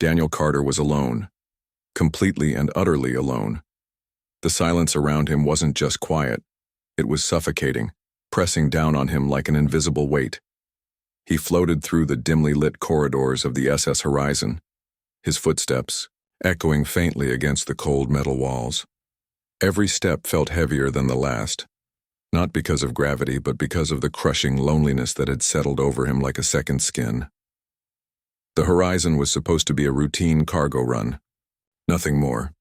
Daniel Carter was alone, completely and utterly alone. The silence around him wasn't just quiet, it was suffocating, pressing down on him like an invisible weight. He floated through the dimly lit corridors of the SS Horizon, his footsteps echoing faintly against the cold metal walls. Every step felt heavier than the last, not because of gravity, but because of the crushing loneliness that had settled over him like a second skin. The Horizon was supposed to be a routine cargo run, nothing more.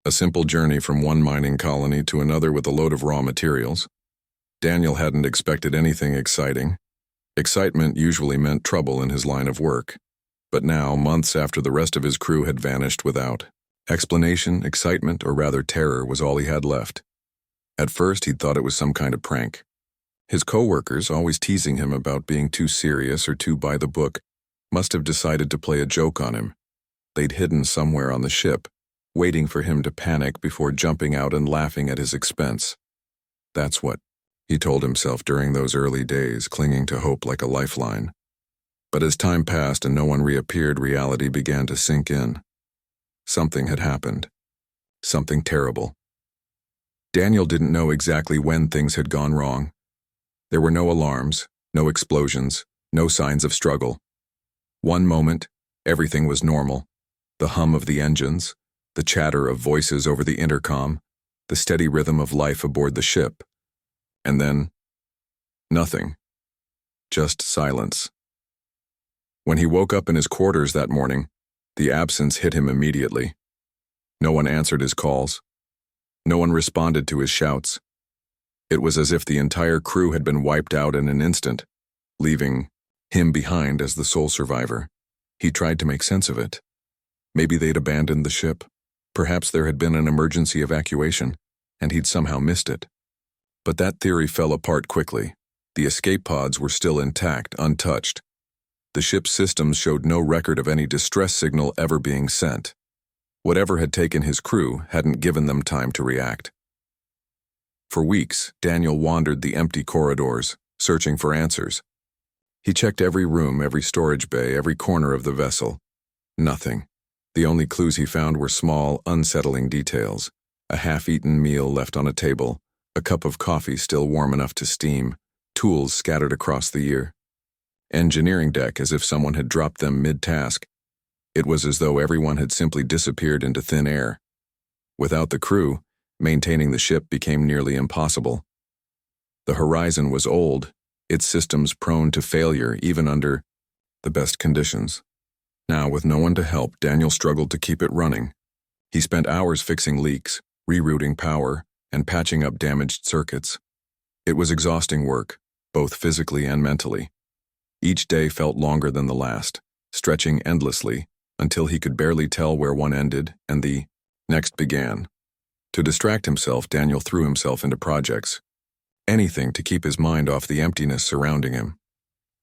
A simple journey from one mining colony to another with a load of raw materials. Daniel hadn't expected anything exciting. Excitement usually meant trouble in his line of work. But now, months after the rest of his crew had vanished without explanation, excitement, or rather terror was all he had left. At first, he'd thought it was some kind of prank. His co-workers, always teasing him about being too serious or too by the book, must have decided to play a joke on him. They'd hidden somewhere on the ship, waiting for him to panic before jumping out and laughing at his expense. That's what he told himself during those early days, clinging to hope like a lifeline. But as time passed and no one reappeared, reality began to sink in. Something had happened. Something terrible. Daniel didn't know exactly when things had gone wrong. There were no alarms, no explosions, no signs of struggle. One moment, everything was normal. The hum of the engines, the chatter of voices over the intercom, the steady rhythm of life aboard the ship. And then, nothing. Just silence. When he woke up in his quarters that morning, the absence hit him immediately. No one answered his calls. No one responded to his shouts. It was as if the entire crew had been wiped out in an instant, leaving him behind as the sole survivor. He tried to make sense of it. Maybe they'd abandoned the ship. Perhaps there had been an emergency evacuation, and he'd somehow missed it. But that theory fell apart quickly. The escape pods were still intact, untouched. The ship's systems showed no record of any distress signal ever being sent. Whatever had taken his crew hadn't given them time to react. For weeks, Daniel wandered the empty corridors, searching for answers. He checked every room, every storage bay, every corner of the vessel. Nothing. The only clues he found were small, unsettling details. A half-eaten meal left on a table, a cup of coffee still warm enough to steam, tools scattered across the year. Engineering deck as if someone had dropped them mid-task. It was as though everyone had simply disappeared into thin air. Without the crew, maintaining the ship became nearly impossible. The Horizon was old, its systems prone to failure even under the best conditions. Now, with no one to help, Daniel struggled to keep it running. He spent hours fixing leaks, rerouting power, and patching up damaged circuits. It was exhausting work, both physically and mentally. Each day felt longer than the last, stretching endlessly until he could barely tell where one ended and the next began. To distract himself, Daniel threw himself into projects. Anything to keep his mind off the emptiness surrounding him.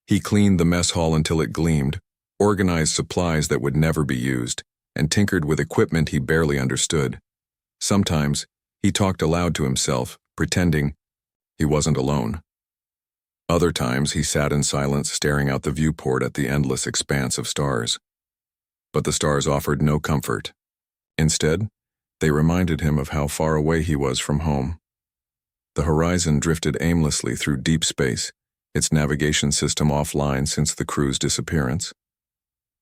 He cleaned the mess hall until it gleamed, organized supplies that would never be used, and tinkered with equipment he barely understood. Sometimes, he talked aloud to himself, pretending he wasn't alone. Other times, he sat in silence, staring out the viewport at the endless expanse of stars. But the stars offered no comfort. Instead, they reminded him of how far away he was from home. The Horizon drifted aimlessly through deep space, its navigation system offline since the crew's disappearance.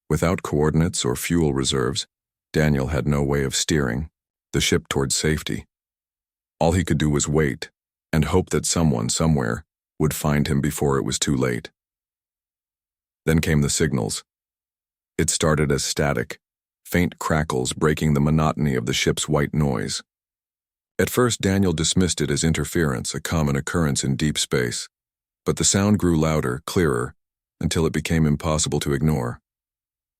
Without coordinates or fuel reserves, Daniel had no way of steering the ship toward safety. All he could do was wait and hope that someone, somewhere, would find him before it was too late. Then came the signals. It started as static, faint crackles breaking the monotony of the ship's white noise. At first, Daniel dismissed it as interference, a common occurrence in deep space. But the sound grew louder, clearer, until it became impossible to ignore.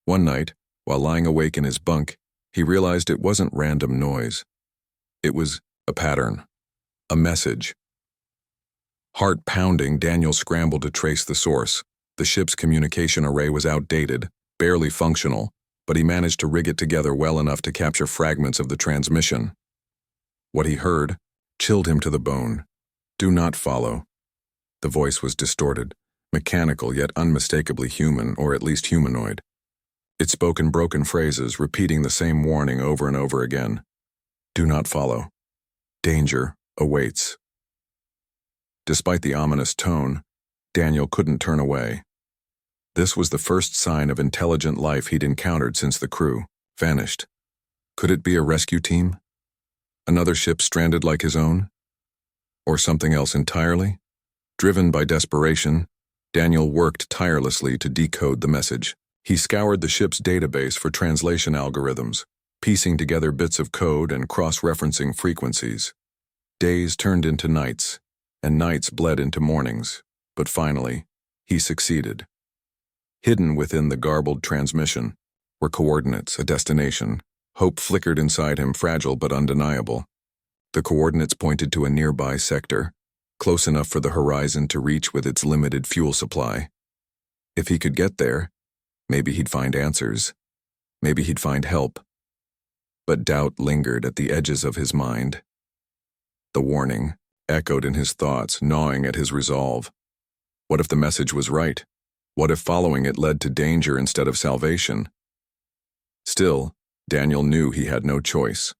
One night, while lying awake in his bunk, he realized it wasn't random noise. It was a pattern, a message. Heart pounding, Daniel scrambled to trace the source. The ship's communication array was outdated, barely functional, but he managed to rig it together well enough to capture fragments of the transmission. What he heard chilled him to the bone. "Do not follow." The voice was distorted, mechanical yet unmistakably human, or at least humanoid. It spoke in broken phrases, repeating the same warning over and over again. Do not follow. Danger awaits. Despite the ominous tone, Daniel couldn't turn away. This was the first sign of intelligent life he'd encountered since the crew vanished. Could it be a rescue team? Another ship stranded like his own? Or something else entirely? Driven by desperation, Daniel worked tirelessly to decode the message. He scoured the ship's database for translation algorithms, piecing together bits of code and cross-referencing frequencies. Days turned into nights, and nights bled into mornings, but finally, he succeeded. Hidden within the garbled transmission were coordinates, a destination. Hope flickered inside him, fragile but undeniable. The coordinates pointed to a nearby sector, close enough for the horizon to reach with its limited fuel supply. If he could get there, maybe he'd find answers. Maybe he'd find help. But doubt lingered at the edges of his mind. The warning echoed in his thoughts, gnawing at his resolve. What if the message was right? What if following it led to danger instead of salvation? Still, Daniel knew he had no choice.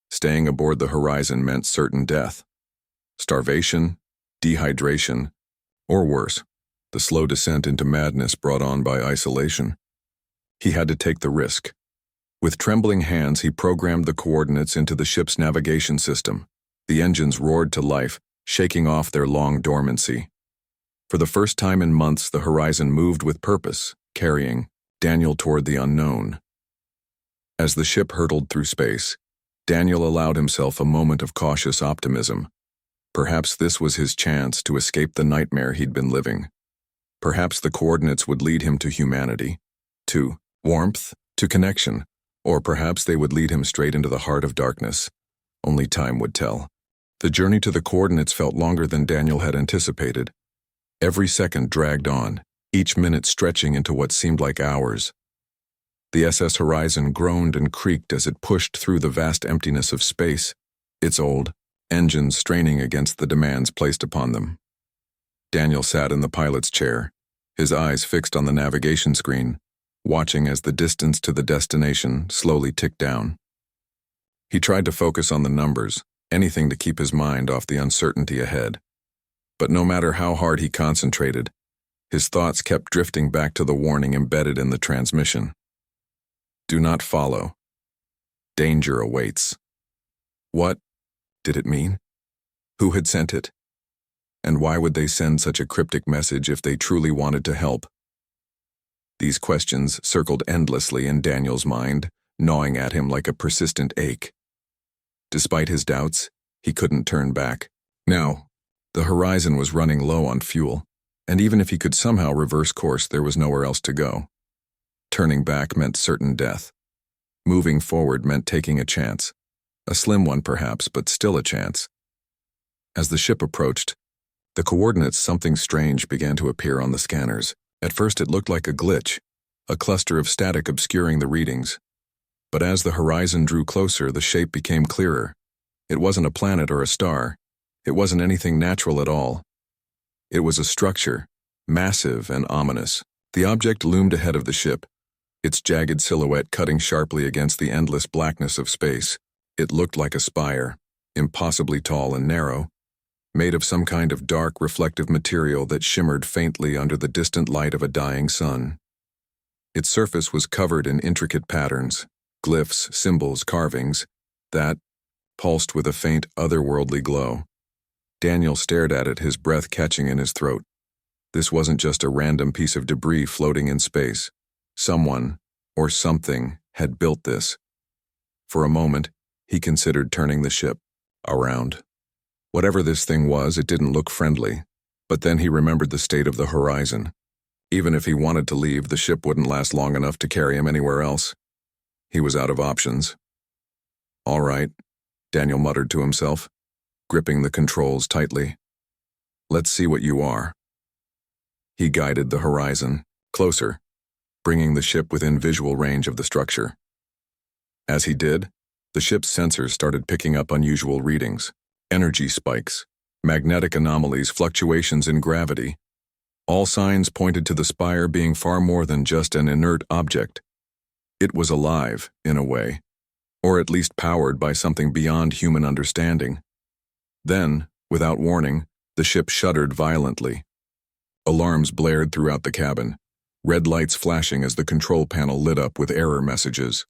Staying aboard the horizon meant certain death. Starvation, dehydration, or worse, the slow descent into madness brought on by isolation. He had to take the risk. With trembling hands, he programmed the coordinates into the ship's navigation system. The engines roared to life, shaking off their long dormancy. For the first time in months, the horizon moved with purpose, carrying Daniel toward the unknown. As the ship hurtled through space, Daniel allowed himself a moment of cautious optimism. Perhaps this was his chance to escape the nightmare he'd been living. Perhaps the coordinates would lead him to humanity, to warmth, to connection, or perhaps they would lead him straight into the heart of darkness. Only time would tell. The journey to the coordinates felt longer than Daniel had anticipated. Every second dragged on, each minute stretching into what seemed like hours. The SS Horizon groaned and creaked as it pushed through the vast emptiness of space, its old engines straining against the demands placed upon them. Daniel sat in the pilot's chair, his eyes fixed on the navigation screen, watching as the distance to the destination slowly ticked down. He tried to focus on the numbers, anything to keep his mind off the uncertainty ahead. But no matter how hard he concentrated, his thoughts kept drifting back to the warning embedded in the transmission. Do not follow. Danger awaits. What did it mean? Who had sent it? And why would they send such a cryptic message if they truly wanted to help? These questions circled endlessly in Daniel's mind, gnawing at him like a persistent ache. Despite his doubts, he couldn't turn back. Now, the horizon was running low on fuel, and even if he could somehow reverse course, there was nowhere else to go. Turning back meant certain death. Moving forward meant taking a chance. A slim one perhaps, but still a chance. As the ship approached, the coordinates something strange began to appear on the scanners. At first it looked like a glitch, a cluster of static obscuring the readings. But as the horizon drew closer, the shape became clearer. It wasn't a planet or a star. It wasn't anything natural at all. It was a structure, massive and ominous. The object loomed ahead of the ship, its jagged silhouette cutting sharply against the endless blackness of space. It looked like a spire, impossibly tall and narrow, made of some kind of dark, reflective material that shimmered faintly under the distant light of a dying sun. Its surface was covered in intricate patterns, glyphs, symbols, carvings, that pulsed with a faint, otherworldly glow. Daniel stared at it, his breath catching in his throat. This wasn't just a random piece of debris floating in space. Someone, or something, had built this. For a moment, he considered turning the ship around. Whatever this thing was, it didn't look friendly. But then he remembered the state of the horizon. Even if he wanted to leave, the ship wouldn't last long enough to carry him anywhere else. He was out of options. All right, Daniel muttered to himself, gripping the controls tightly. Let's see what you are. He guided the horizon closer, bringing the ship within visual range of the structure. As he did, the ship's sensors started picking up unusual readings, energy spikes, magnetic anomalies, fluctuations in gravity. All signs pointed to the spire being far more than just an inert object. It was alive, in a way, or at least powered by something beyond human understanding. Then, without warning, the ship shuddered violently. Alarms blared throughout the cabin, red lights flashing as the control panel lit up with error messages.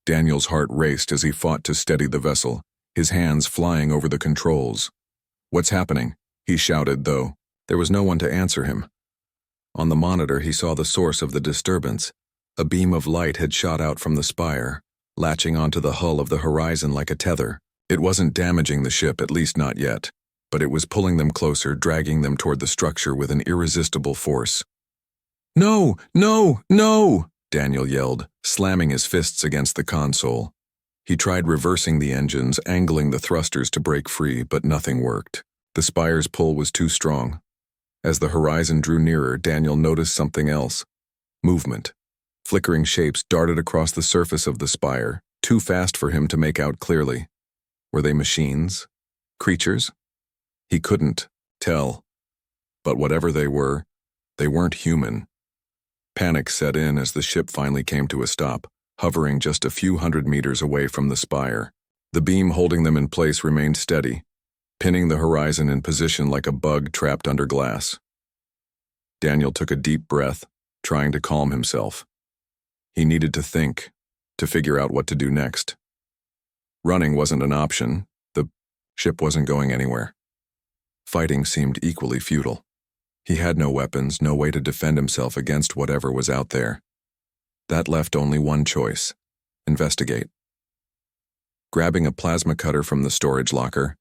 Daniel's heart raced as he fought to steady the vessel, his hands flying over the controls. "What's happening?" he shouted, though there was no one to answer him. On the monitor he saw the source of the disturbance. A beam of light had shot out from the spire, latching onto the hull of the horizon like a tether. It wasn't damaging the ship, at least not yet, but it was pulling them closer, dragging them toward the structure with an irresistible force. "No! No! No!" Daniel yelled, slamming his fists against the console. He tried reversing the engines, angling the thrusters to break free, but nothing worked. The spire's pull was too strong. As the horizon drew nearer, Daniel noticed something else. Movement. Flickering shapes darted across the surface of the spire, too fast for him to make out clearly. Were they machines? Creatures? He couldn't tell. But whatever they weren't human. Panic set in as the ship finally came to a stop, hovering just a few hundred meters away from the spire. The beam holding them in place remained steady, pinning the horizon in position like a bug trapped under glass. Daniel took a deep breath, trying to calm himself. He needed to think, to figure out what to do next. Running wasn't an option. The ship wasn't going anywhere. Fighting seemed equally futile. He had no weapons, no way to defend himself against whatever was out there. That left only one choice: investigate. Grabbing a plasma cutter from the storage locker,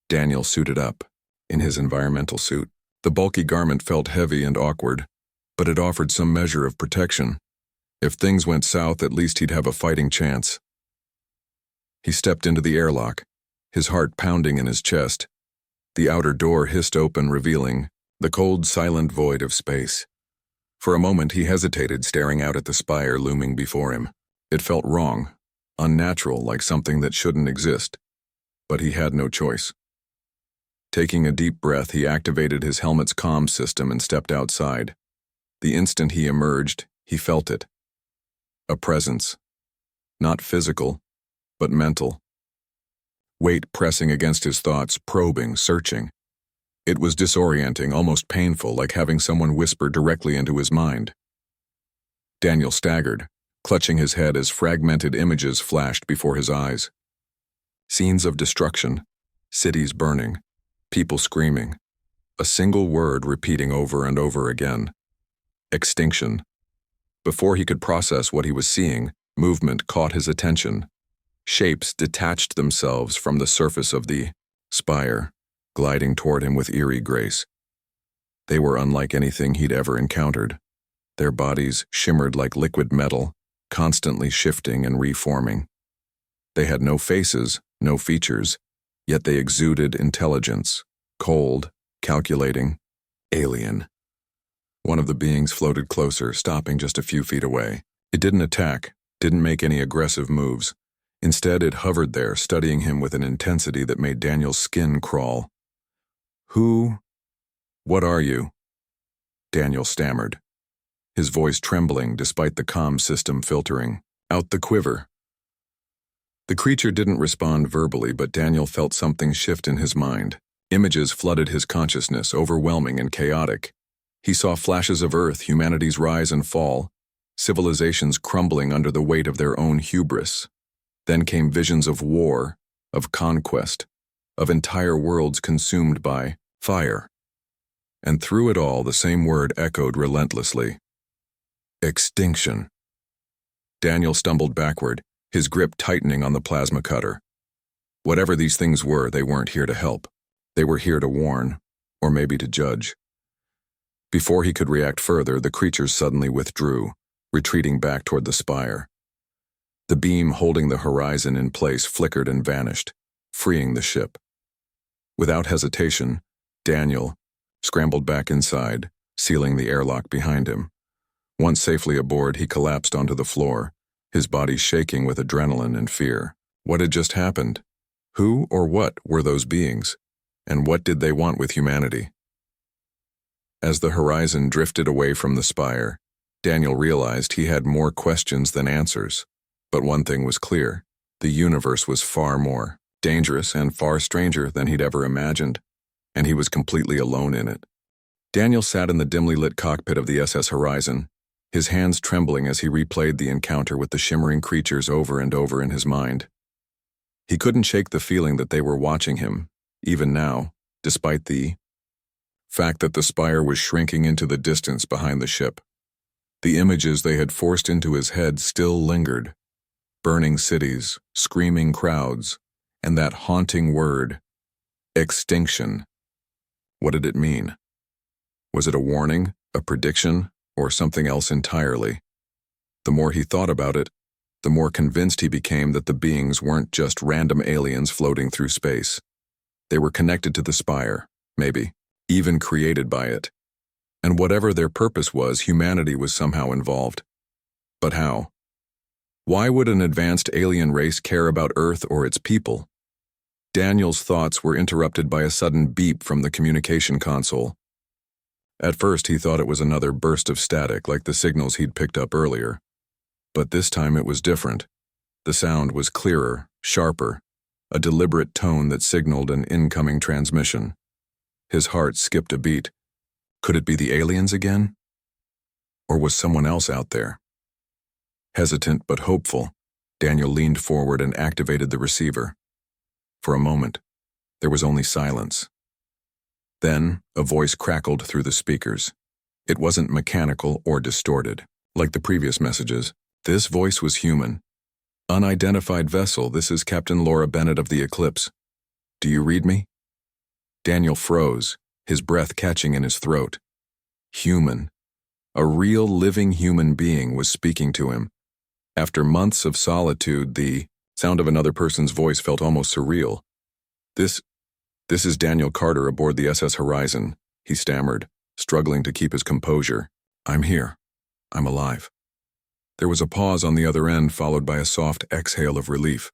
Daniel suited up, in his environmental suit. The bulky garment felt heavy and awkward, but it offered some measure of protection. If things went south, at least he'd have a fighting chance. He stepped into the airlock, his heart pounding in his chest. The outer door hissed open, revealing the cold, silent void of space. For a moment he hesitated, staring out at the spire looming before him. It felt wrong, unnatural, like something that shouldn't exist. But he had no choice. Taking a deep breath, he activated his helmet's comm system and stepped outside. The instant he emerged, he felt it. A presence. Not physical, but mental. Weight pressing against his thoughts, probing, searching. It was disorienting, almost painful, like having someone whisper directly into his mind. Daniel staggered, clutching his head as fragmented images flashed before his eyes. Scenes of destruction, cities burning, people screaming, a single word repeating over and over again. Extinction. Before he could process what he was seeing, movement caught his attention. Shapes detached themselves from the surface of the spire, gliding toward him with eerie grace. They were unlike anything he'd ever encountered. Their bodies shimmered like liquid metal, constantly shifting and reforming. They had no faces, no features, yet they exuded intelligence, cold, calculating, alien. One of the beings floated closer, stopping just a few feet away. It didn't attack, didn't make any aggressive moves. Instead, it hovered there, studying him with an intensity that made Daniel's skin crawl. What are you?" Daniel stammered, his voice trembling despite the comm system filtering out the quiver. The creature didn't respond verbally, but Daniel felt something shift in his mind. Images flooded his consciousness, overwhelming and chaotic. He saw flashes of Earth, humanity's rise and fall, civilizations crumbling under the weight of their own hubris. Then came visions of war, of conquest, of entire worlds consumed by fire. And through it all, the same word echoed relentlessly: extinction. Daniel stumbled backward, his grip tightening on the plasma cutter. Whatever these things were, they weren't here to help. They were here to warn, or maybe to judge. Before he could react further, the creatures suddenly withdrew, retreating back toward the spire. The beam holding the horizon in place flickered and vanished, freeing the ship. Without hesitation, Daniel scrambled back inside, sealing the airlock behind him. Once safely aboard, he collapsed onto the floor, his body shaking with adrenaline and fear. What had just happened? Who or what were those beings? And what did they want with humanity? As the horizon drifted away from the spire, Daniel realized he had more questions than answers. But one thing was clear. The universe was far more dangerous and far stranger than he'd ever imagined, and he was completely alone in it. Daniel sat in the dimly lit cockpit of the SS Horizon, his hands trembling as he replayed the encounter with the shimmering creatures over and over in his mind. He couldn't shake the feeling that they were watching him, even now, despite the fact that the spire was shrinking into the distance behind the ship. The images they had forced into his head still lingered. Burning cities, screaming crowds, and that haunting word, extinction. What did it mean? Was it a warning, a prediction, or something else entirely? The more he thought about it, the more convinced he became that the beings weren't just random aliens floating through space. They were connected to the spire, maybe, even created by it. And whatever their purpose was, humanity was somehow involved. But how? Why would an advanced alien race care about Earth or its people? Daniel's thoughts were interrupted by a sudden beep from the communication console. At first he thought it was another burst of static like the signals he'd picked up earlier. But this time it was different. The sound was clearer, sharper, a deliberate tone that signaled an incoming transmission. His heart skipped a beat. Could it be the aliens again? Or was someone else out there? Hesitant but hopeful, Daniel leaned forward and activated the receiver. For a moment, there was only silence. Then, a voice crackled through the speakers. It wasn't mechanical or distorted, like the previous messages. This voice was human. Unidentified vessel, this is Captain Laura Bennett of the Eclipse. Do you read me? Daniel froze, his breath catching in his throat. Human. A real living human being was speaking to him. After months of solitude, the sound of another person's voice felt almost surreal. This is Daniel Carter aboard the SS Horizon, he stammered, struggling to keep his composure. I'm here. I'm alive. There was a pause on the other end, followed by a soft exhale of relief.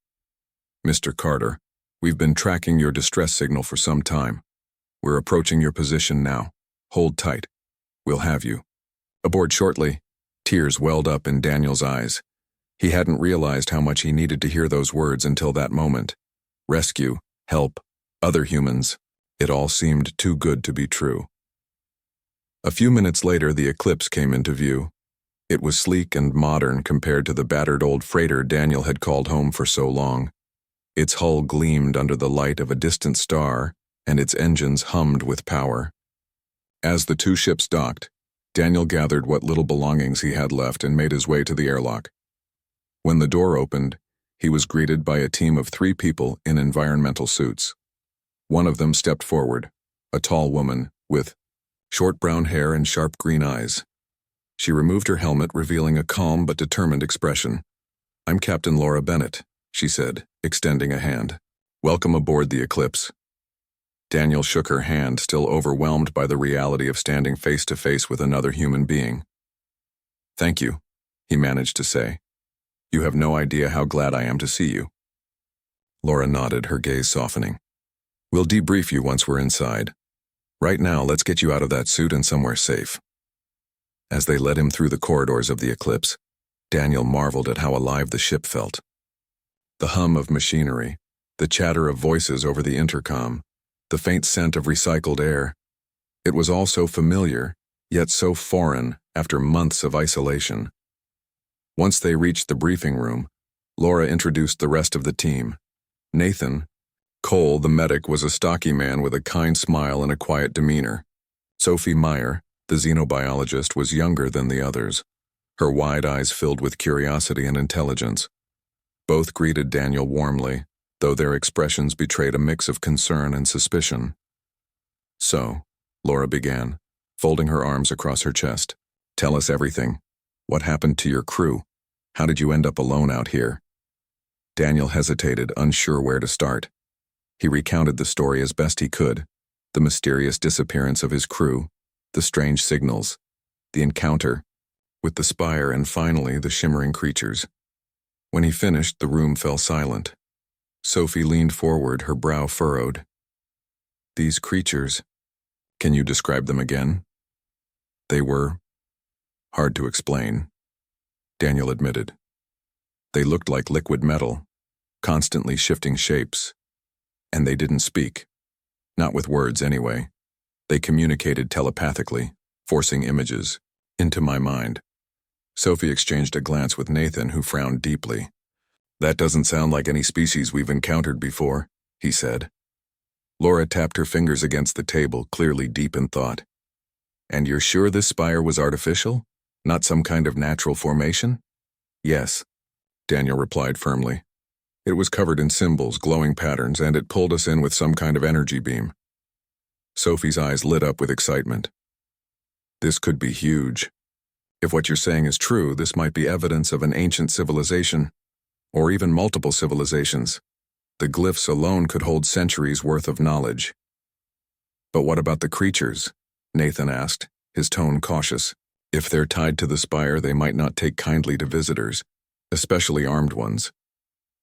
Mr. Carter, we've been tracking your distress signal for some time. We're approaching your position now. Hold tight. We'll have you. Aboard shortly. Tears welled up in Daniel's eyes. He hadn't realized how much he needed to hear those words until that moment. Rescue, help, other humans. It all seemed too good to be true. A few minutes later, the Eclipse came into view. It was sleek and modern compared to the battered old freighter Daniel had called home for so long. Its hull gleamed under the light of a distant star, and its engines hummed with power. As the two ships docked, Daniel gathered what little belongings he had left and made his way to the airlock. When the door opened, he was greeted by a team of 3 people in environmental suits. One of them stepped forward, a tall woman with short brown hair and sharp green eyes. She removed her helmet, revealing a calm but determined expression. I'm Captain Laura Bennett, she said, extending a hand. Welcome aboard the Eclipse. Daniel shook her hand, still overwhelmed by the reality of standing face to face with another human being. Thank you, he managed to say. You have no idea how glad I am to see you. Laura nodded, her gaze softening. We'll debrief you once we're inside. Right now, let's get you out of that suit and somewhere safe. As they led him through the corridors of the Eclipse, Daniel marveled at how alive the ship felt. The hum of machinery, the chatter of voices over the intercom, the faint scent of recycled air. It was all so familiar, yet so foreign after months of isolation. Once they reached the briefing room, Laura introduced the rest of the team. Nathan, Cole, the medic, was a stocky man with a kind smile and a quiet demeanor. Sophie Meyer, the xenobiologist, was younger than the others, her wide eyes filled with curiosity and intelligence. Both greeted Daniel warmly, though their expressions betrayed a mix of concern and suspicion. So, Laura began, folding her arms across her chest. Tell us everything. What happened to your crew? How did you end up alone out here? Daniel hesitated, unsure where to start. He recounted the story as best he could, the mysterious disappearance of his crew, the strange signals, the encounter with the spire, and finally the shimmering creatures. When he finished, the room fell silent. Sophie leaned forward, her brow furrowed. These creatures, can you describe them again? They were Hard to explain, Daniel admitted. They looked like liquid metal, constantly shifting shapes. And they didn't speak. Not with words, anyway. They communicated telepathically, forcing images into my mind. Sophie exchanged a glance with Nathan, who frowned deeply. That doesn't sound like any species we've encountered before, he said. Laura tapped her fingers against the table, clearly deep in thought. And you're sure this spire was artificial? Not some kind of natural formation? Yes, Daniel replied firmly. It was covered in symbols, glowing patterns, and it pulled us in with some kind of energy beam. Sophie's eyes lit up with excitement. This could be huge. If what you're saying is true, this might be evidence of an ancient civilization, or even multiple civilizations. The glyphs alone could hold centuries' worth of knowledge. But what about the creatures? Nathan asked, his tone cautious. If they're tied to the spire, they might not take kindly to visitors, especially armed ones.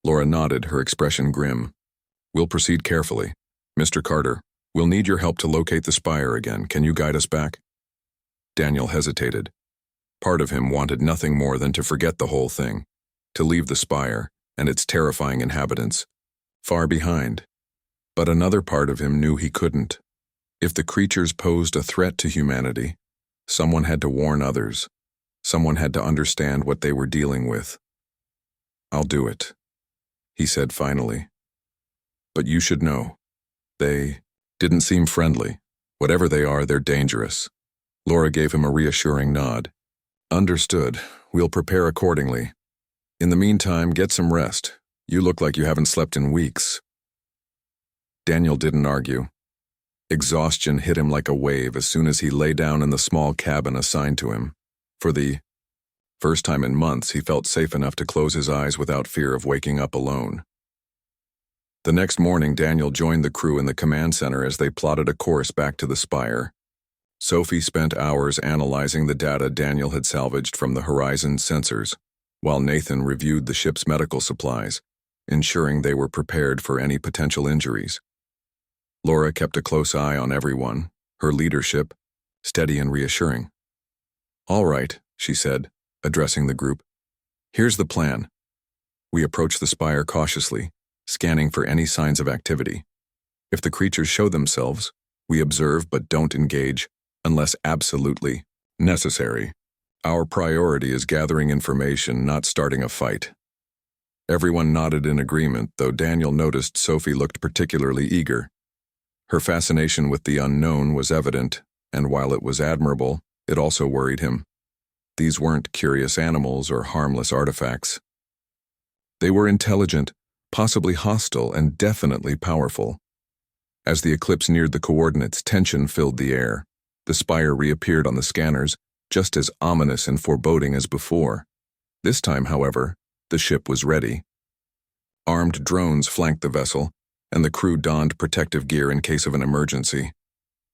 Laura nodded, her expression grim. We'll proceed carefully. Mr. Carter, we'll need your help to locate the spire again. Can you guide us back? Daniel hesitated. Part of him wanted nothing more than to forget the whole thing, to leave the spire and its terrifying inhabitants far behind. But another part of him knew he couldn't. If the creatures posed a threat to humanity, someone had to warn others. Someone had to understand what they were dealing with. I'll do it, he said finally. But you should know. They didn't seem friendly. Whatever they are, they're dangerous. Laura gave him a reassuring nod. Understood. We'll prepare accordingly. In the meantime, get some rest. You look like you haven't slept in weeks. Daniel didn't argue. Exhaustion hit him like a wave as soon as he lay down in the small cabin assigned to him. For the first time in months, he felt safe enough to close his eyes without fear of waking up alone. The next morning, Daniel joined the crew in the command center as they plotted a course back to the spire. Sophie spent hours analyzing the data Daniel had salvaged from the Horizon sensors, while Nathan reviewed the ship's medical supplies, ensuring they were prepared for any potential injuries. Laura kept a close eye on everyone, her leadership steady and reassuring. All right, she said, addressing the group. Here's the plan. We approach the spire cautiously, scanning for any signs of activity. If the creatures show themselves, we observe but don't engage unless absolutely necessary. Our priority is gathering information, not starting a fight. Everyone nodded in agreement, though Daniel noticed Sophie looked particularly eager. Her fascination with the unknown was evident, and while it was admirable, it also worried him. These weren't curious animals or harmless artifacts. They were intelligent, possibly hostile, and definitely powerful. As the eclipse neared the coordinates, tension filled the air. The spire reappeared on the scanners, just as ominous and foreboding as before. This time, however, the ship was ready. Armed drones flanked the vessel, and the crew donned protective gear in case of an emergency.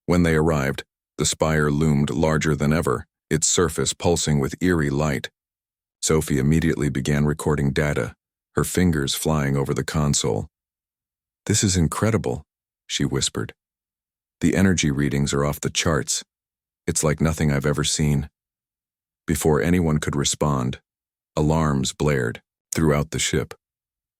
When they arrived, the spire loomed larger than ever, its surface pulsing with eerie light. Sophie immediately began recording data, her fingers flying over the console. This is incredible, she whispered. The energy readings are off the charts. It's like nothing I've ever seen. Before anyone could respond, alarms blared throughout the ship.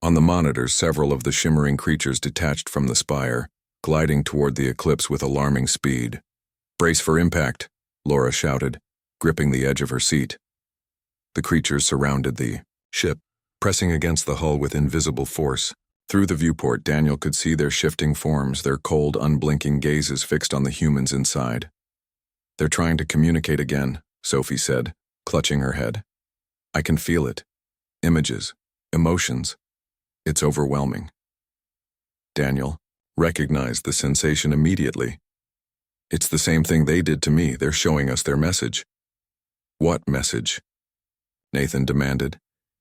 On the monitors, several of the shimmering creatures detached from the spire, gliding toward the eclipse with alarming speed. Brace for impact, Laura shouted, gripping the edge of her seat. The creatures surrounded the ship, pressing against the hull with invisible force. Through the viewport, Daniel could see their shifting forms, their cold, unblinking gazes fixed on the humans inside. They're trying to communicate again, Sophie said, clutching her head. I can feel it. Images, emotions. It's overwhelming. Daniel recognized the sensation immediately. It's the same thing they did to me. They're showing us their message. What message? Nathan demanded,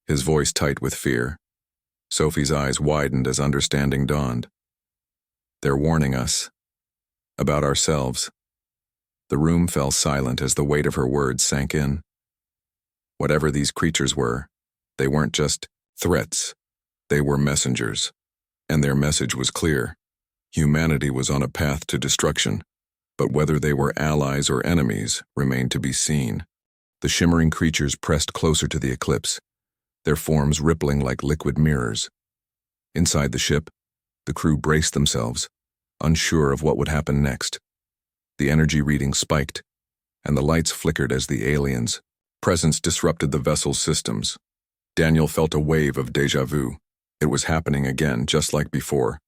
his voice tight with fear. Sophie's eyes widened as understanding dawned. They're warning us. About ourselves. The room fell silent as the weight of her words sank in. Whatever these creatures were, they weren't just threats. They were messengers. And their message was clear. Humanity was on a path to destruction, but whether they were allies or enemies remained to be seen. The shimmering creatures pressed closer to the eclipse, their forms rippling like liquid mirrors. Inside the ship, the crew braced themselves, unsure of what would happen next. The energy reading spiked, and the lights flickered as the aliens' presence disrupted the vessel's systems. Daniel felt a wave of déjà vu. It was happening again, just like before.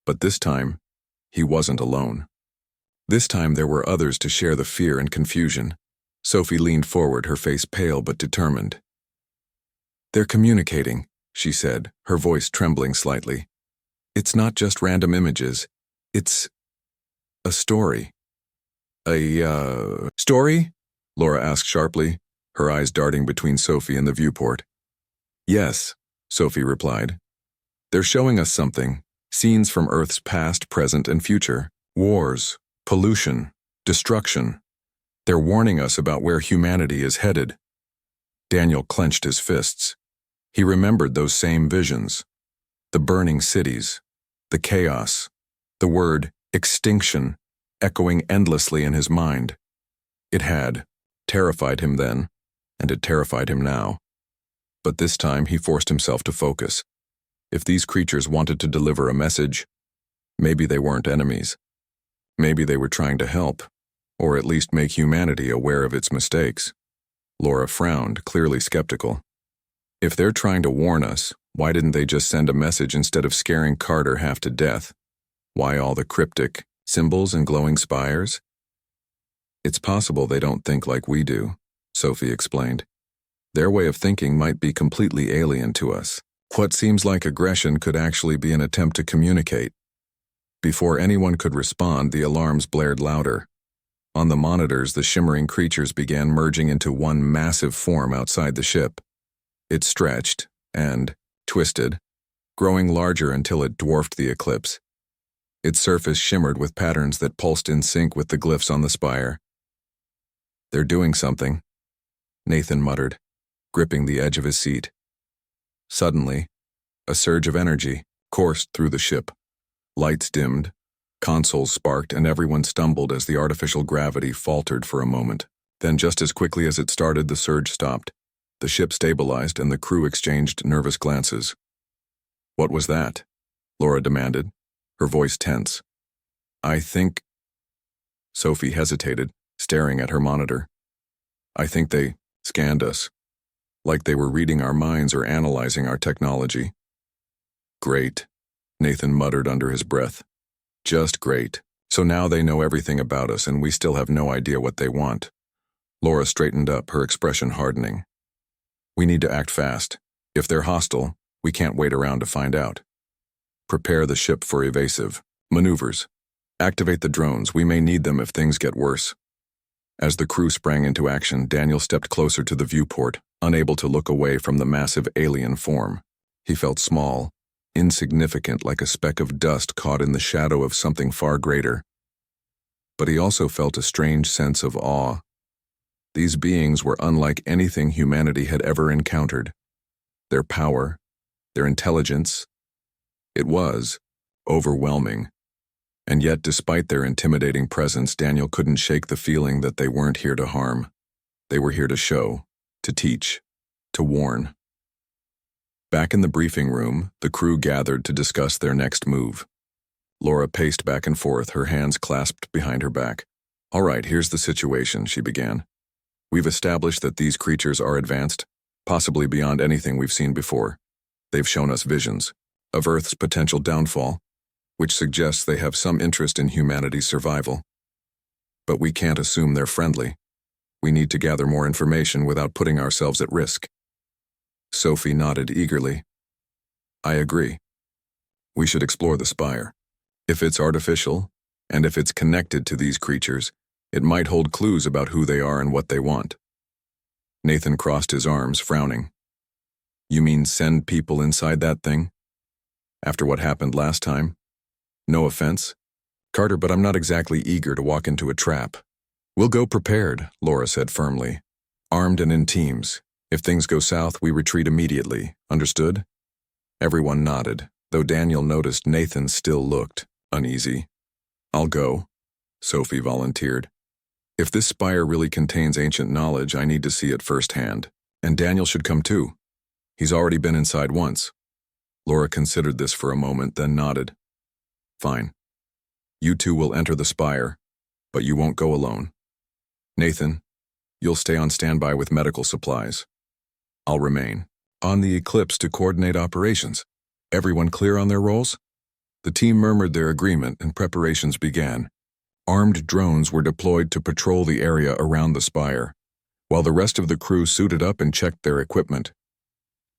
But this time, he wasn't alone. This time there were others to share the fear and confusion. Sophie leaned forward, her face pale but determined. "They're communicating," she said, her voice trembling slightly. "It's not just random images. It's a story." Story?" Laura asked sharply, her eyes darting between Sophie and the viewport. "Yes," Sophie replied. "They're showing us something. Scenes from Earth's past, present, and future. Wars, pollution, destruction. They're warning us about where humanity is headed." Daniel clenched his fists. He remembered those same visions. The burning cities, the chaos, the word extinction echoing endlessly in his mind. It had terrified him then, and it terrified him now. But this time he forced himself to focus. If these creatures wanted to deliver a message, maybe they weren't enemies. Maybe they were trying to help, or at least make humanity aware of its mistakes. Laura frowned, clearly skeptical. If they're trying to warn us, why didn't they just send a message instead of scaring Carter half to death? Why all the cryptic symbols and glowing spires? "It's possible they don't think like we do," Sophie explained. "Their way of thinking might be completely alien to us. What seems like aggression could actually be an attempt to communicate." Before anyone could respond, the alarms blared louder. On the monitors, the shimmering creatures began merging into one massive form outside the ship. It stretched and twisted, growing larger until it dwarfed the eclipse. Its surface shimmered with patterns that pulsed in sync with the glyphs on the spire. "They're doing something," Nathan muttered, gripping the edge of his seat. Suddenly, a surge of energy coursed through the ship. Lights dimmed, consoles sparked, and everyone stumbled as the artificial gravity faltered for a moment. Then, just as quickly as it started, the surge stopped. The ship stabilized, and the crew exchanged nervous glances. "What was that?" Laura demanded, her voice tense. "I think—" Sophie hesitated, staring at her monitor. "I think they scanned us, like they were reading our minds or analyzing our technology." "Great," Nathan muttered under his breath. "Just great. So now they know everything about us and we still have no idea what they want." Laura straightened up, her expression hardening. "We need to act fast. If they're hostile, we can't wait around to find out. Prepare the ship for evasive maneuvers. Activate the drones. We may need them if things get worse." As the crew sprang into action, Daniel stepped closer to the viewport, unable to look away from the massive alien form. He felt small, insignificant, like a speck of dust caught in the shadow of something far greater. But he also felt a strange sense of awe. These beings were unlike anything humanity had ever encountered. Their power, their intelligence, it was overwhelming. And yet, despite their intimidating presence, Daniel couldn't shake the feeling that they weren't here to harm. They were here to show, to teach, to warn. Back in the briefing room, the crew gathered to discuss their next move. Laura paced back and forth, her hands clasped behind her back. "All right, here's the situation," she began. "We've established that these creatures are advanced, possibly beyond anything we've seen before. They've shown us visions of Earth's potential downfall, which suggests they have some interest in humanity's survival. But we can't assume they're friendly. We need to gather more information without putting ourselves at risk." Sophie nodded eagerly. "I agree. We should explore the spire. If it's artificial, and if it's connected to these creatures, it might hold clues about who they are and what they want." Nathan crossed his arms, frowning. "You mean send people inside that thing? After what happened last time? No offense, Carter, but I'm not exactly eager to walk into a trap." "We'll go prepared," Laura said firmly. "Armed and in teams. If things go south, we retreat immediately. Understood?" Everyone nodded, though Daniel noticed Nathan still looked uneasy. "I'll go," Sophie volunteered. If this spire really contains ancient knowledge, I need to see it firsthand. And Daniel should come too. He's already been inside once. Laura considered this for a moment, then nodded. Fine. You two will enter the spire, but you won't go alone. Nathan, you'll stay on standby with medical supplies. I'll remain on the Eclipse to coordinate operations. Everyone clear on their roles? The team murmured their agreement and preparations began. Armed drones were deployed to patrol the area around the spire, while the rest of the crew suited up and checked their equipment.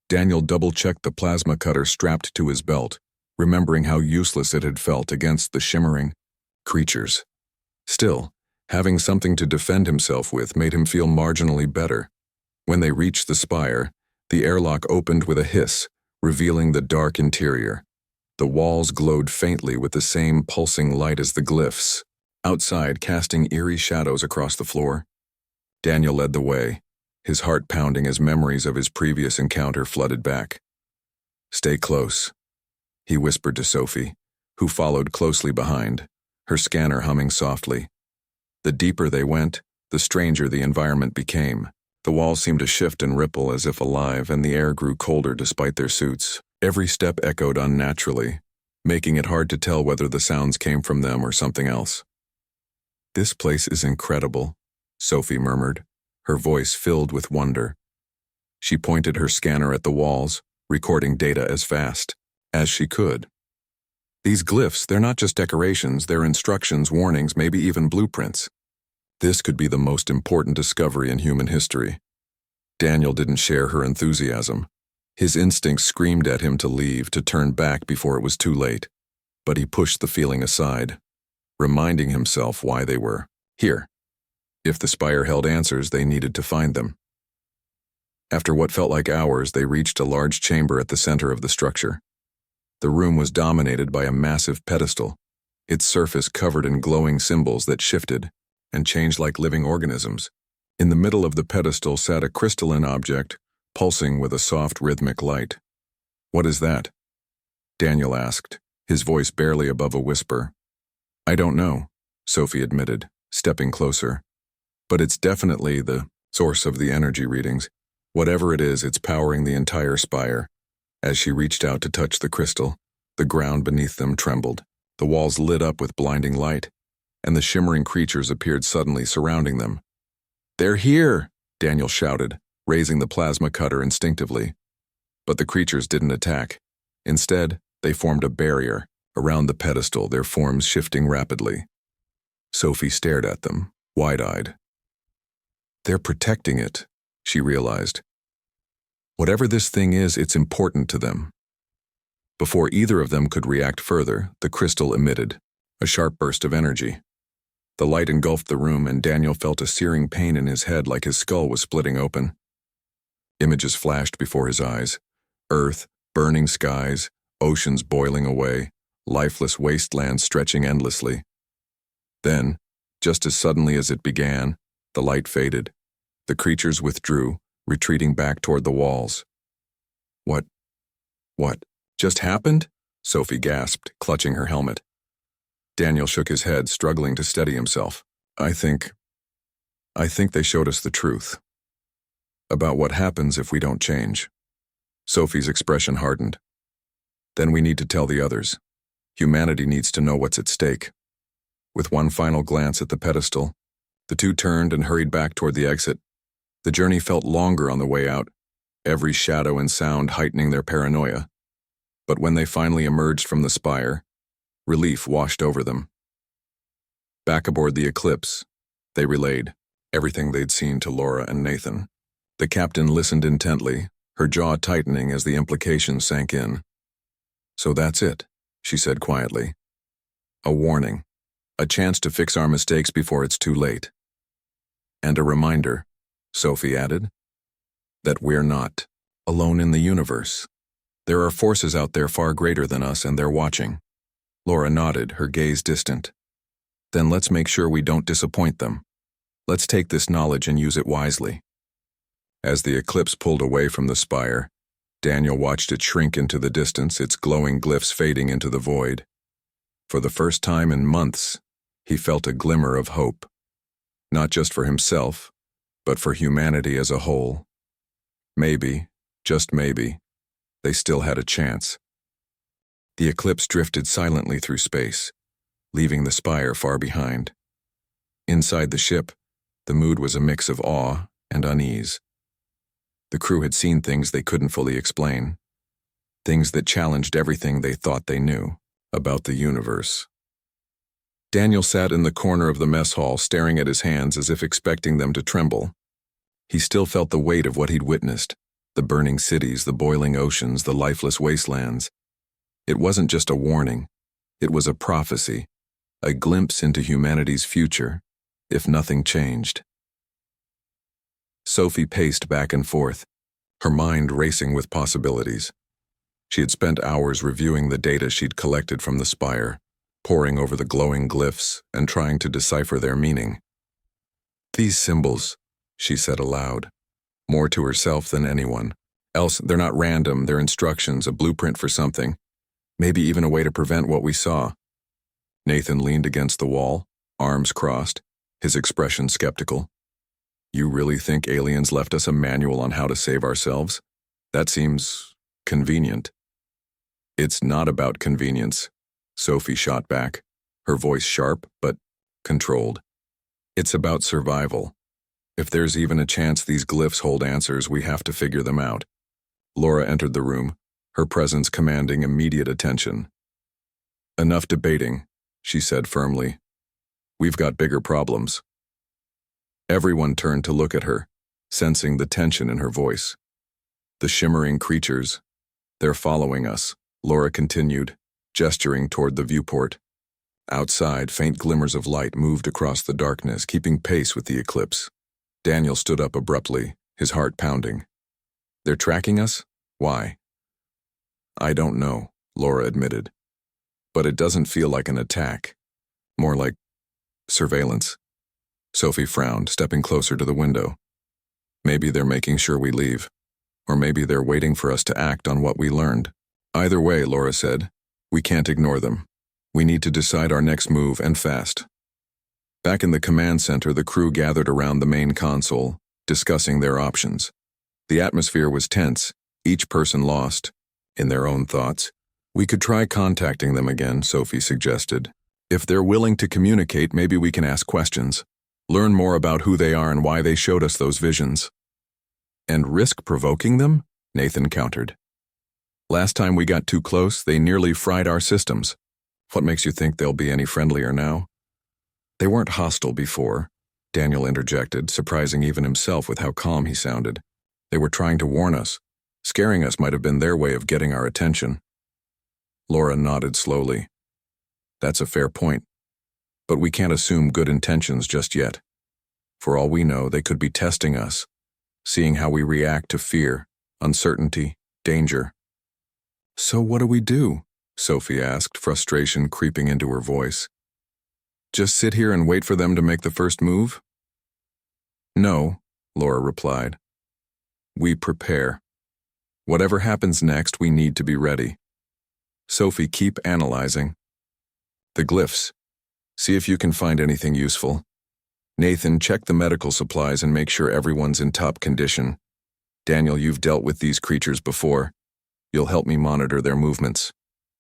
Daniel double-checked the plasma cutter strapped to his belt, remembering how useless it had felt against the shimmering creatures. Still, having something to defend himself with made him feel marginally better. When they reached the spire, the airlock opened with a hiss, revealing the dark interior. The walls glowed faintly with the same pulsing light as the glyphs, outside casting eerie shadows across the floor. Daniel led the way, his heart pounding as memories of his previous encounter flooded back. Stay close, he whispered to Sophie, who followed closely behind, her scanner humming softly. The deeper they went, the stranger the environment became. The walls seemed to shift and ripple as if alive, and the air grew colder despite their suits. Every step echoed unnaturally, making it hard to tell whether the sounds came from them or something else. This place is incredible, Sophie murmured, her voice filled with wonder. She pointed her scanner at the walls, recording data as fast as she could. These glyphs, they're not just decorations, they're instructions, warnings, maybe even blueprints. This could be the most important discovery in human history. Daniel didn't share her enthusiasm. His instincts screamed at him to leave, to turn back before it was too late. But he pushed the feeling aside, reminding himself why they were here. If the spire held answers, they needed to find them. After what felt like hours, they reached a large chamber at the center of the structure. The room was dominated by a massive pedestal, its surface covered in glowing symbols that shifted and changed like living organisms. In the middle of the pedestal sat a crystalline object, pulsing with a soft rhythmic light. What is that? Daniel asked, his voice barely above a whisper. I don't know, Sophie admitted, stepping closer. But it's definitely the source of the energy readings. Whatever it is, it's powering the entire spire. As she reached out to touch the crystal, the ground beneath them trembled. The walls lit up with blinding light, and the shimmering creatures appeared suddenly surrounding them. They're here, Daniel shouted, raising the plasma cutter instinctively. But the creatures didn't attack. Instead, they formed a barrier around the pedestal, their forms shifting rapidly. Sophie stared at them, wide-eyed. They're protecting it, she realized. Whatever this thing is, it's important to them. Before either of them could react further, the crystal emitted a sharp burst of energy. The light engulfed the room, and Daniel felt a searing pain in his head like his skull was splitting open. Images flashed before his eyes. Earth, burning skies, oceans boiling away, lifeless wastelands stretching endlessly. Then, just as suddenly as it began, the light faded. The creatures withdrew, retreating back toward the walls. What just happened? Sophie gasped, clutching her helmet. Daniel shook his head, struggling to steady himself. I think they showed us the truth. About what happens if we don't change. Sophie's expression hardened. Then we need to tell the others. Humanity needs to know what's at stake. With one final glance at the pedestal, the two turned and hurried back toward the exit. The journey felt longer on the way out, every shadow and sound heightening their paranoia. But when they finally emerged from the spire, relief washed over them. Back aboard the Eclipse, they relayed everything they'd seen to Laura and Nathan. The captain listened intently, her jaw tightening as the implications sank in. So that's it, she said quietly. A warning, a chance to fix our mistakes before it's too late. And a reminder, Sophie added, that we're not alone in the universe. There are forces out there far greater than us, and they're watching. Laura nodded, her gaze distant. Then let's make sure we don't disappoint them. Let's take this knowledge and use it wisely. As the Eclipse pulled away from the spire, Daniel watched it shrink into the distance, its glowing glyphs fading into the void. For the first time in months, he felt a glimmer of hope. not just for himself, but for humanity as a whole. Maybe, just maybe, they still had a chance. The eclipse drifted silently through space, leaving the spire far behind. Inside the ship, the mood was a mix of awe and unease. The crew had seen things they couldn't fully explain, things that challenged everything they thought they knew about the universe. Daniel sat in the corner of the mess hall, staring at his hands as if expecting them to tremble. He still felt the weight of what he'd witnessed, the burning cities, the boiling oceans, the lifeless wastelands. It wasn't just a warning, it was a prophecy, a glimpse into humanity's future, if nothing changed. Sophie paced back and forth, her mind racing with possibilities. She had spent hours reviewing the data she'd collected from the spire, poring over the glowing glyphs and trying to decipher their meaning. "These symbols," she said aloud, more to herself than anyone. "Else, they're not random, they're instructions, a blueprint for something, maybe even a way to prevent what we saw." Nathan leaned against the wall, arms crossed, his expression skeptical. "You really think aliens left us a manual on how to save ourselves? That seems convenient." "It's not about convenience," Sophie shot back, her voice sharp but controlled. "It's about survival. If there's even a chance these glyphs hold answers, we have to figure them out." Laura entered the room, her presence commanding immediate attention. "Enough debating," she said firmly. "We've got bigger problems." Everyone turned to look at her, sensing the tension in her voice. "The shimmering creatures, they're following us," Laura continued, gesturing toward the viewport. Outside, faint glimmers of light moved across the darkness, keeping pace with the eclipse. Daniel stood up abruptly, his heart pounding. "They're tracking us? Why?" "I don't know," Laura admitted. "But it doesn't feel like an attack. More like surveillance." Sophie frowned, stepping closer to the window. "Maybe they're making sure we leave. Or maybe they're waiting for us to act on what we learned." "Either way," Laura said, "we can't ignore them. We need to decide our next move, and fast." Back in the command center, the crew gathered around the main console, discussing their options. The atmosphere was tense, each person lost in their own thoughts. "We could try contacting them again," Sophie suggested. "If they're willing to communicate, maybe we can ask questions, learn more about who they are and why they showed us those visions." "And risk provoking them?" Nathan countered. "Last time we got too close, they nearly fried our systems. What makes you think they'll be any friendlier now?" "They weren't hostile before," Daniel interjected, surprising even himself with how calm he sounded. "They were trying to warn us. Scaring us might have been their way of getting our attention." Laura nodded slowly. "That's a fair point. But we can't assume good intentions just yet. For all we know, they could be testing us, seeing how we react to fear, uncertainty, danger." "So what do we do?" Sophie asked, frustration creeping into her voice. "Just sit here and wait for them to make the first move?" "No," Laura replied. "We prepare. Whatever happens next, we need to be ready." "Sophie, keep analyzing. The glyphs. See if you can find anything useful. Nathan, check the medical supplies and make sure everyone's in top condition. Daniel, you've dealt with these creatures before. You'll help me monitor their movements.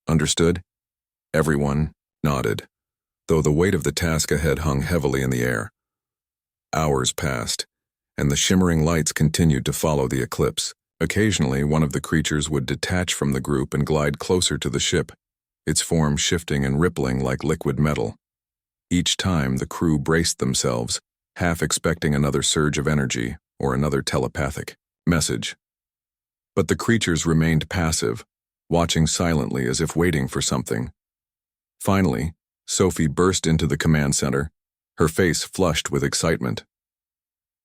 Understood?" Everyone nodded, though the weight of the task ahead hung heavily in the air. Hours passed, and the shimmering lights continued to follow the eclipse. Occasionally, one of the creatures would detach from the group and glide closer to the ship, its form shifting and rippling like liquid metal. Each time, the crew braced themselves, half expecting another surge of energy or another telepathic message. But the creatures remained passive, watching silently as if waiting for something. Finally, Sophie burst into the command center, her face flushed with excitement.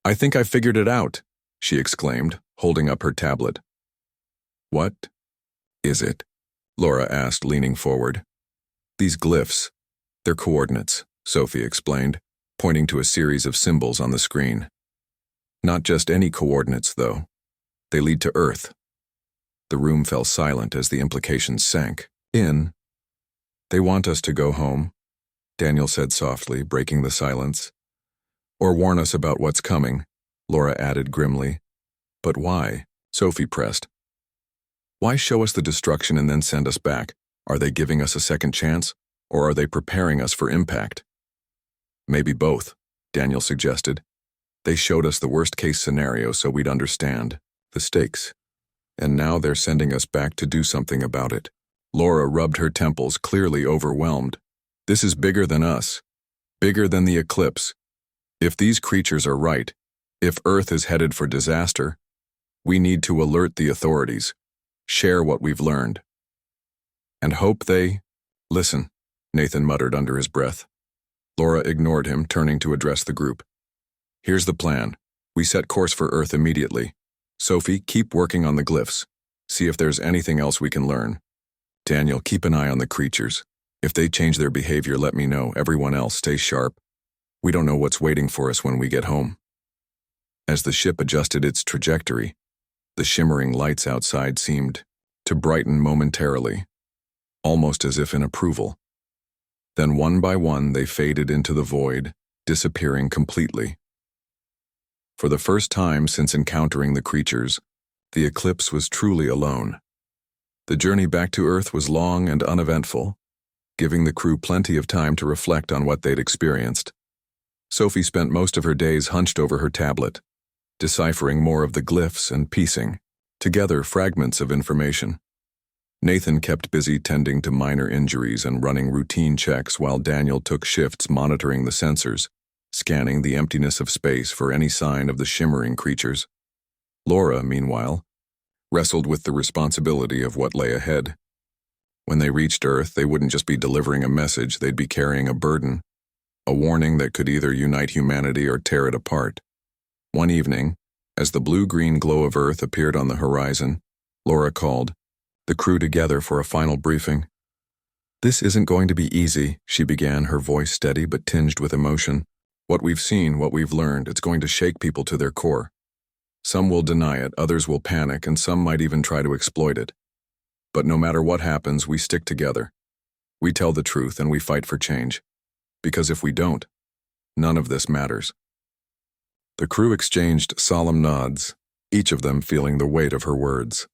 "I think I figured it out," she exclaimed, holding up her tablet. "What is it?" Laura asked, leaning forward. "These glyphs, they're coordinates," Sophie explained, pointing to a series of symbols on the screen. "Not just any coordinates, though. They lead to Earth." The room fell silent as the implications sank in. "They want us to go home," Daniel said softly, breaking the silence. Or warn us about what's coming, Laura added grimly. But why? Sophie pressed. Why show us the destruction and then send us back? Are they giving us a second chance? Or are they preparing us for impact? Maybe both, Daniel suggested. They showed us the worst-case scenario so we'd understand the stakes. And now they're sending us back to do something about it. Laura rubbed her temples, clearly overwhelmed. This is bigger than us. Bigger than the eclipse. If these creatures are right, if Earth is headed for disaster, we need to alert the authorities, share what we've learned. And hope they listen, Nathan muttered under his breath. Laura ignored him, turning to address the group. Here's the plan. We set course for Earth immediately. Sophie, keep working on the glyphs. See if there's anything else we can learn. Daniel, keep an eye on the creatures. If they change their behavior, let me know. Everyone else, stay sharp. We don't know what's waiting for us when we get home. As the ship adjusted its trajectory, the shimmering lights outside seemed to brighten momentarily, almost as if in approval. Then one by one they faded into the void, disappearing completely. For the first time since encountering the creatures, the eclipse was truly alone. The journey back to Earth was long and uneventful, giving the crew plenty of time to reflect on what they'd experienced. Sophie spent most of her days hunched over her tablet, deciphering more of the glyphs and piecing together fragments of information. Nathan kept busy tending to minor injuries and running routine checks while Daniel took shifts monitoring the sensors, scanning the emptiness of space for any sign of the shimmering creatures. Laura, meanwhile, wrestled with the responsibility of what lay ahead. When they reached Earth, they wouldn't just be delivering a message, they'd be carrying a burden, a warning that could either unite humanity or tear it apart. One evening, as the blue-green glow of Earth appeared on the horizon, Laura called the crew together for a final briefing. This isn't going to be easy, she began, her voice steady but tinged with emotion. What we've seen, what we've learned, it's going to shake people to their core. Some will deny it, others will panic, and some might even try to exploit it. But no matter what happens, we stick together. We tell the truth and we fight for change. Because if we don't, none of this matters. The crew exchanged solemn nods, each of them feeling the weight of her words.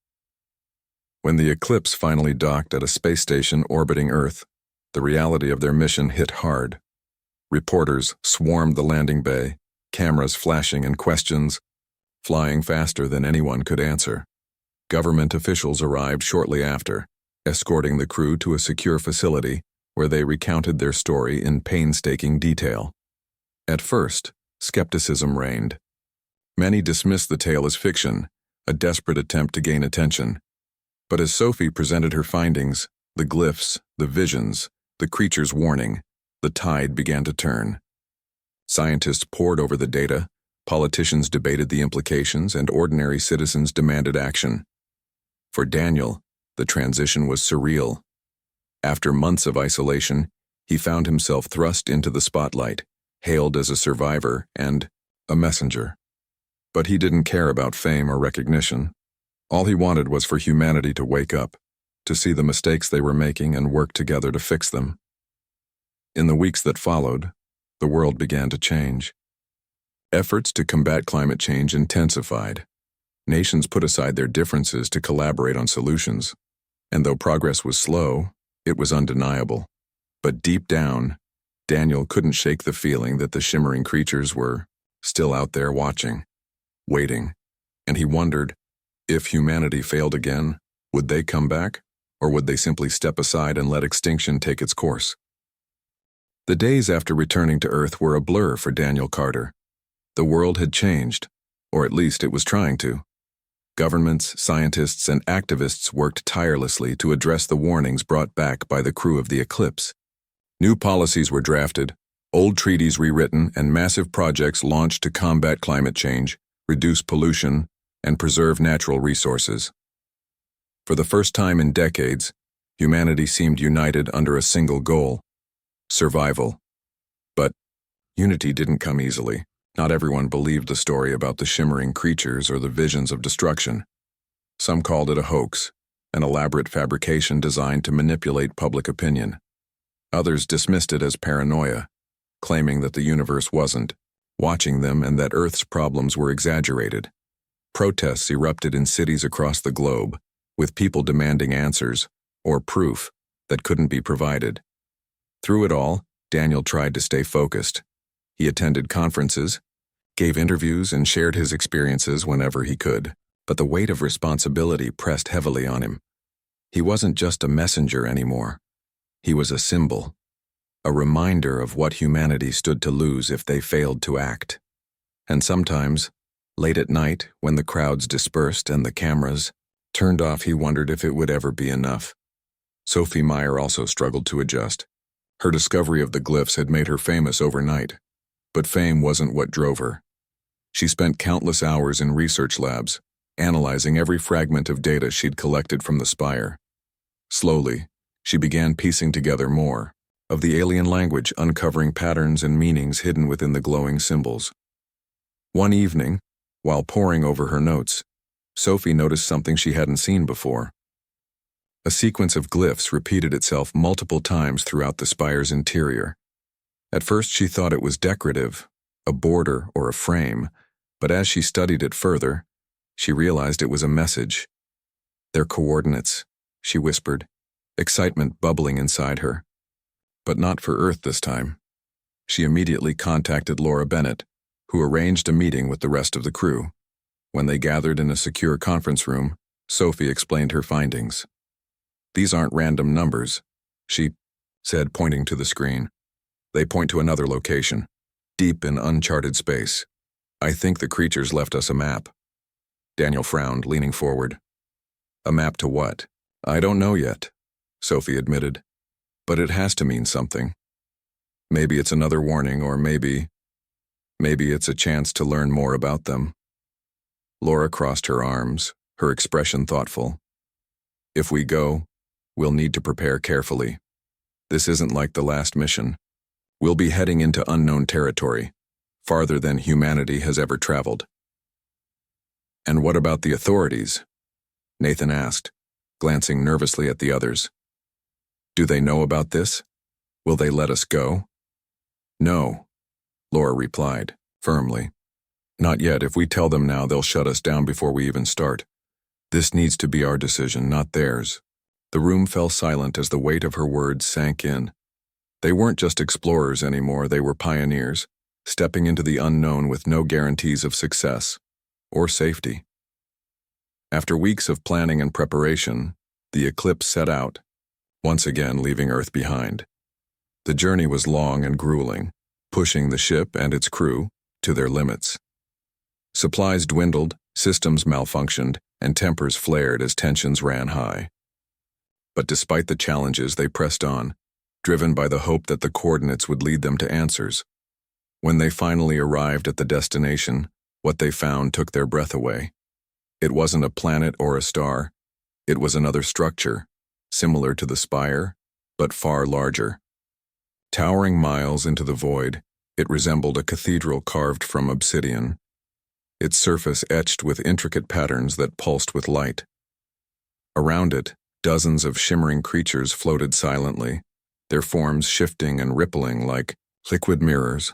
When the Eclipse finally docked at a space station orbiting Earth, the reality of their mission hit hard. Reporters swarmed the landing bay, cameras flashing and questions flying faster than anyone could answer. Government officials arrived shortly after, escorting the crew to a secure facility where they recounted their story in painstaking detail. At first, skepticism reigned. Many dismissed the tale as fiction, a desperate attempt to gain attention. But as Sophie presented her findings, the glyphs, the visions, the creature's warning, the tide began to turn. Scientists pored over the data, politicians debated the implications, and ordinary citizens demanded action. For Daniel, the transition was surreal. After months of isolation, he found himself thrust into the spotlight, hailed as a survivor and a messenger. But he didn't care about fame or recognition. All he wanted was for humanity to wake up, to see the mistakes they were making and work together to fix them. In the weeks that followed, the world began to change. Efforts to combat climate change intensified. Nations put aside their differences to collaborate on solutions. And though progress was slow, it was undeniable. But deep down, Daniel couldn't shake the feeling that the shimmering creatures were still out there watching, waiting. And he wondered, if humanity failed again, would they come back, or would they simply step aside and let extinction take its course? The days after returning to Earth were a blur for Daniel Carter. The world had changed, or at least it was trying to. Governments, scientists, and activists worked tirelessly to address the warnings brought back by the crew of the Eclipse. New policies were drafted, old treaties rewritten, and massive projects launched to combat climate change, reduce pollution, and preserve natural resources. For the first time in decades, humanity seemed united under a single goal: survival. But unity didn't come easily. Not everyone believed the story about the shimmering creatures or the visions of destruction. Some called it a hoax, an elaborate fabrication designed to manipulate public opinion. Others dismissed it as paranoia, claiming that the universe wasn't watching them and that Earth's problems were exaggerated. Protests erupted in cities across the globe, with people demanding answers, or proof, that couldn't be provided. Through it all, Daniel tried to stay focused. He attended conferences, gave interviews, and shared his experiences whenever he could, but the weight of responsibility pressed heavily on him. He wasn't just a messenger anymore. He was a symbol, a reminder of what humanity stood to lose if they failed to act. And sometimes, late at night, when the crowds dispersed and the cameras turned off, he wondered if it would ever be enough. Sophie Meyer also struggled to adjust. Her discovery of the glyphs had made her famous overnight, but fame wasn't what drove her. She spent countless hours in research labs, analyzing every fragment of data she'd collected from the spire. Slowly, she began piecing together more of the alien language, uncovering patterns and meanings hidden within the glowing symbols. One evening, while poring over her notes, Sophie noticed something she hadn't seen before. A sequence of glyphs repeated itself multiple times throughout the spire's interior. At first she thought it was decorative, a border or a frame, but as she studied it further, she realized it was a message. "Their coordinates," she whispered, excitement bubbling inside her. But not for Earth this time. She immediately contacted Laura Bennett, who arranged a meeting with the rest of the crew. When they gathered in a secure conference room, Sophie explained her findings. "These aren't random numbers," she said, pointing to the screen. "They point to another location, deep in uncharted space. I think the creatures left us a map." Daniel frowned, leaning forward. "A map to what?" "I don't know yet," Sophie admitted. "But it has to mean something. Maybe it's another warning, or maybe it's a chance to learn more about them." Laura crossed her arms, her expression thoughtful. "If we go, we'll need to prepare carefully. This isn't like the last mission. We'll be heading into unknown territory, farther than humanity has ever traveled." "And what about the authorities?" Nathan asked, glancing nervously at the others. "Do they know about this? Will they let us go?" "No," Laura replied, firmly. "Not yet. If we tell them now, they'll shut us down before we even start. This needs to be our decision, not theirs." The room fell silent as the weight of her words sank in. They weren't just explorers anymore, they were pioneers, stepping into the unknown with no guarantees of success or safety. After weeks of planning and preparation, the Eclipse set out, once again leaving Earth behind. The journey was long and grueling, pushing the ship and its crew to their limits. Supplies dwindled, systems malfunctioned, and tempers flared as tensions ran high. But despite the challenges, they pressed on, driven by the hope that the coordinates would lead them to answers. When they finally arrived at the destination, what they found took their breath away. It wasn't a planet or a star. It was another structure, similar to the spire, but far larger. Towering miles into the void, it resembled a cathedral carved from obsidian, its surface etched with intricate patterns that pulsed with light. Around it, dozens of shimmering creatures floated silently, their forms shifting and rippling like liquid mirrors.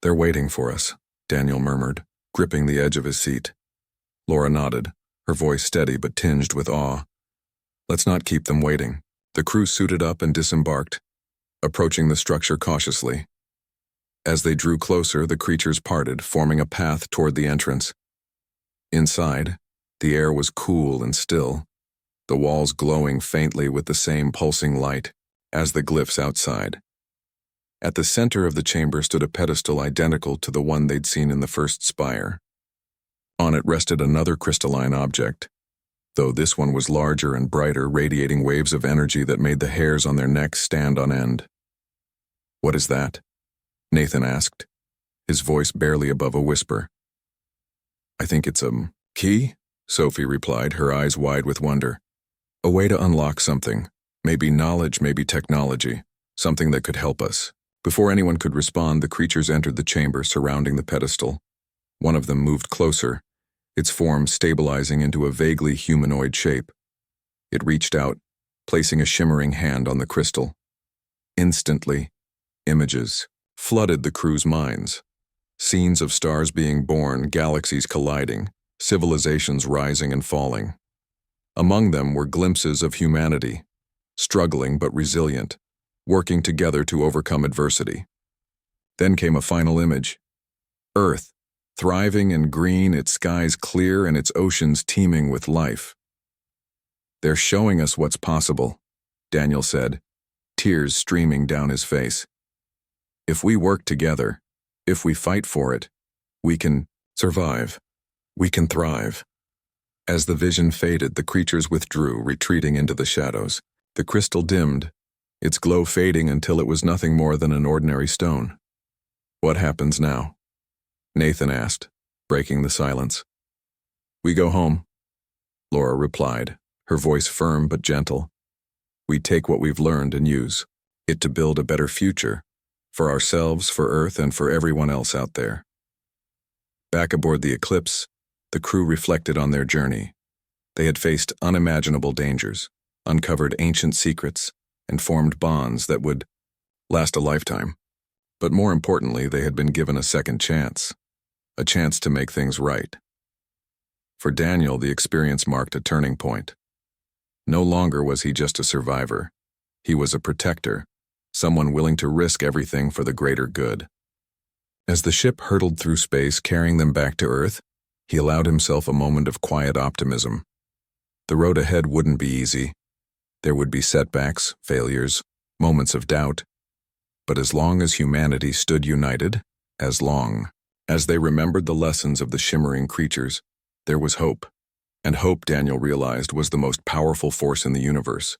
"They're waiting for us," Daniel murmured, gripping the edge of his seat. Laura nodded, her voice steady but tinged with awe. "Let's not keep them waiting." The crew suited up and disembarked, approaching the structure cautiously. As they drew closer, the creatures parted, forming a path toward the entrance. Inside, the air was cool and still, the walls glowing faintly with the same pulsing light as the glyphs outside. At the center of the chamber stood a pedestal identical to the one they'd seen in the first spire. On it rested another crystalline object, though this one was larger and brighter, radiating waves of energy that made the hairs on their necks stand on end. "What is that?" Nathan asked, his voice barely above a whisper. "I think it's a key," Sophie replied, her eyes wide with wonder. "A way to unlock something. Maybe knowledge, maybe technology. Something that could help us." Before anyone could respond, the creatures entered the chamber surrounding the pedestal. One of them moved closer, its form stabilizing into a vaguely humanoid shape. It reached out, placing a shimmering hand on the crystal. Instantly, images flooded the crew's minds. Scenes of stars being born, galaxies colliding, civilizations rising and falling. Among them were glimpses of humanity, struggling but resilient, working together to overcome adversity. Then came a final image. Earth, thriving and green, its skies clear and its oceans teeming with life. "They're showing us what's possible," Daniel said, tears streaming down his face. "If we work together, if we fight for it, we can survive. We can thrive." As the vision faded, the creatures withdrew, retreating into the shadows. The crystal dimmed, its glow fading until it was nothing more than an ordinary stone. "What happens now?" Nathan asked, breaking the silence. "We go home," Laura replied, her voice firm but gentle. "We take what we've learned and use it to build a better future, for ourselves, for Earth, and for everyone else out there." Back aboard the Eclipse, the crew reflected on their journey. They had faced unimaginable dangers, uncovered ancient secrets, and formed bonds that would last a lifetime. But more importantly, they had been given a second chance, a chance to make things right. For Daniel, the experience marked a turning point. No longer was he just a survivor. He was a protector, someone willing to risk everything for the greater good. As the ship hurtled through space, carrying them back to Earth, he allowed himself a moment of quiet optimism. The road ahead wouldn't be easy. There would be setbacks, failures, moments of doubt. But as long as humanity stood united, as long as they remembered the lessons of the shimmering creatures, there was hope. And hope, Daniel realized, was the most powerful force in the universe.